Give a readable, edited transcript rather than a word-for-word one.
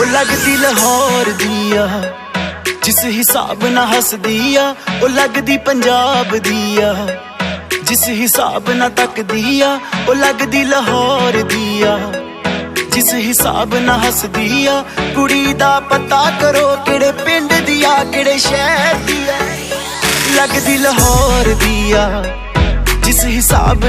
ਉਹ ਲੱਗਦੀ ਲਾਹੌਰ ਦੀ ਆ ਜਿਸ ਹਿਸਾਬ ਨਾਲ ਹੱਸਦੀ ਆ, ਉਹ ਲੱਗਦੀ ਪੰਜਾਬ ਦੀ ਆ ਜਿਸ ਹਿਸਾਬ ਨਾਲ ਤੱਕਦੀ ਆ, ਉਹ ਲੱਗਦੀ ਲਾਹੌਰ ਦੀ ਆ ਜਿਸ ਹਿਸਾਬ ਨਾਲ ਹੱਸਦੀ ਆ। ਕੁੜੀ ਦਾ ਪਤਾ ਕਰੋ ਕਿਹੜੇ ਪਿੰਡ ਦੀ ਆ, ਕਿਹੜੇ ਸ਼ਹਿਰ ਦੀ ਆ, ਲੱਗਦੀ ਲਾਹੌਰ ਦੀ ਆ ਜਿਸ ਹਿਸਾਬ